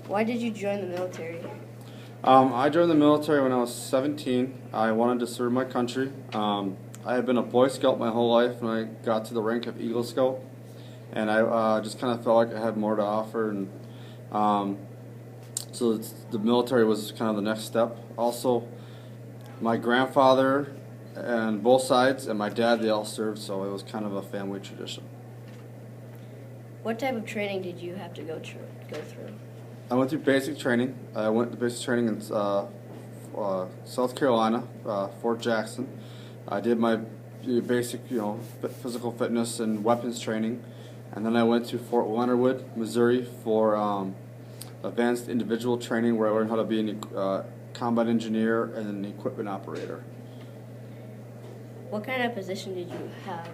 Why did you join the military? I joined the military when I was 17. I wanted to serve my country. I had been a Boy Scout my whole life, and I got to the rank of Eagle Scout, and I just kind of felt like I had more to offer, and um, the military was kind of the next step. Also, my grandfather and both sides and my dad, they all served, so it was kind of a family tradition. What type of training did you have to go through? I went through basic training. I went to basic training in South Carolina, Fort Jackson. I did my basic, physical fitness and weapons training, and then I went to Fort Leonard Wood, Missouri, for advanced individual training, where I learned how to be a combat engineer and an equipment operator. What kind of position did you have?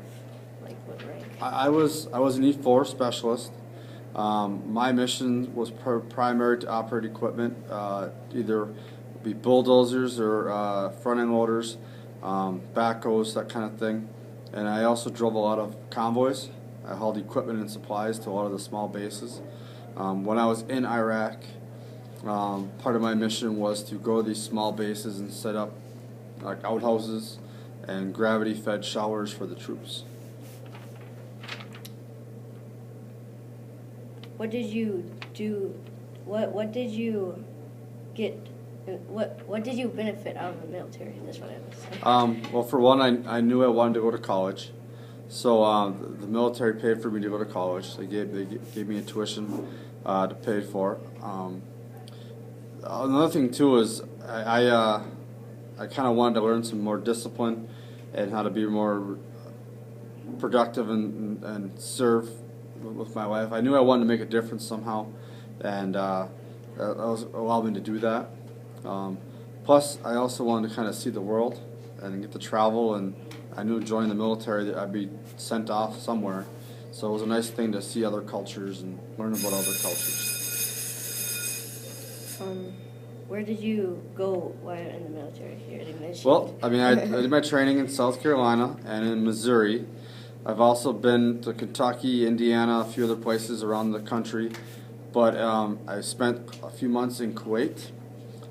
Like what rank? I was an E4 specialist. My mission was primary to operate equipment, either be bulldozers or front end loaders, backhoes, that kind of thing. And I also drove a lot of convoys. I hauled equipment and supplies to a lot of the small bases. When I was in Iraq, part of my mission was to go to these small bases and set up like outhouses and gravity-fed showers for the troops. What did you do? What did you get? What did you benefit out of the military? That's what I was saying. Well, for one, I knew I wanted to go to college, so the military paid for me to go to college. They gave me a tuition to pay for. Another thing too is I kind of wanted to learn some more discipline and how to be more productive and serve with my life. I knew I wanted to make a difference somehow, and that allowed me to do that. Plus, I also wanted to kind of see the world and get to travel, and I knew joining the military that I'd be sent off somewhere. So it was a nice thing to see other cultures and learn about other cultures. Where did you go while in the military? You already mentioned. Well, I mean, I did my training in South Carolina and in Missouri. I've also been to Kentucky, Indiana, a few other places around the country. But I spent a few months in Kuwait.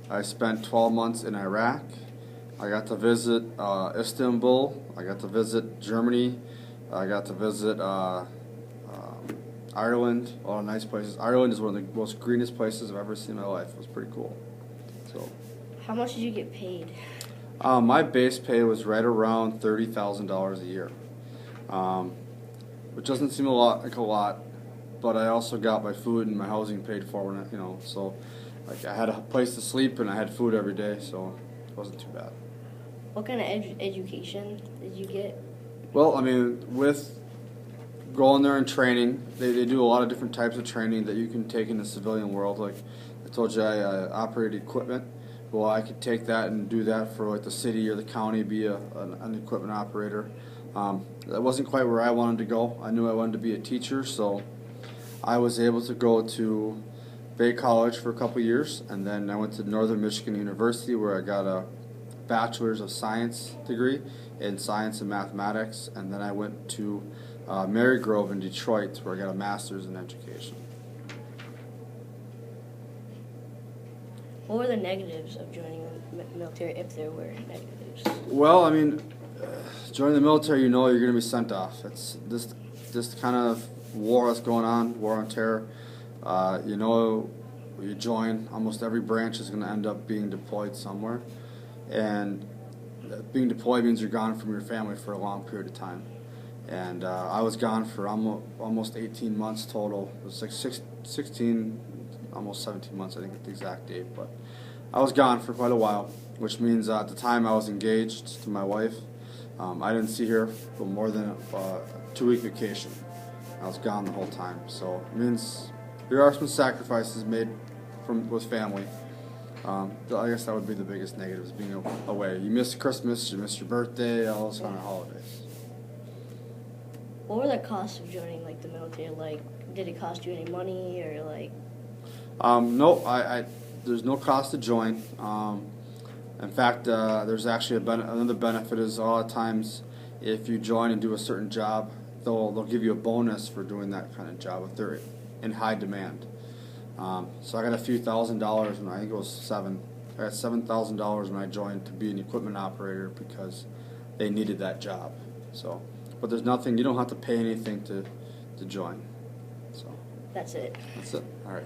I spent 12 months in Iraq. I got to visit Istanbul. I got to visit Germany. I got to visit Ireland. A lot of nice places. Ireland is one of the most greenest places I've ever seen in my life. It was pretty cool. So, how much did you get paid? my base pay was right around $30,000 a year, which doesn't seem like a lot, but I also got my food and my housing paid for, so like I had a place to sleep and I had food every day, so it wasn't too bad. What kind of education did you get? Well, I mean, with going there and training, they do a lot of different types of training that you can take in the civilian world. Like I told you, I operated equipment. Well, I could take that and do that for like the city or the county, be an equipment operator. That wasn't quite where I wanted to go. I knew I wanted to be a teacher, so I was able to go to Bay College for a couple years, and then I went to Northern Michigan University, where I got a Bachelor's of Science degree in Science and Mathematics, and then I went to Marygrove in Detroit, where I got a Master's in Education. What were the negatives of joining the military, if there were negatives? Well, I mean, joining the military, you're going to be sent off. It's this kind of war that's going on, war on terror. You join, almost every branch is going to end up being deployed somewhere, and being deployed means you're gone from your family for a long period of time. And I was gone for almost 18 months total. It was like 16, almost 17 months, I think the exact date. But I was gone for quite a while, which means at the time I was engaged to my wife. I didn't see her for more than a 2-week vacation. I was gone the whole time. So it means there are some sacrifices made with family. I guess that would be the biggest negative, is being away. You miss Christmas, you miss your birthday, all those kind of holidays. What were the costs of joining like the military? Like, did it cost you any money or like? No, there's no cost to join. In fact, there's actually another benefit is a lot of times if you join and do a certain job, they'll give you a bonus for doing that kind of job if they're in high demand. So I got a few $1,000s when I think it was seven. I got $7,000 when I joined to be an equipment operator because they needed that job. So, but there's nothing. You don't have to pay anything to join. So That's it. that's it. All right.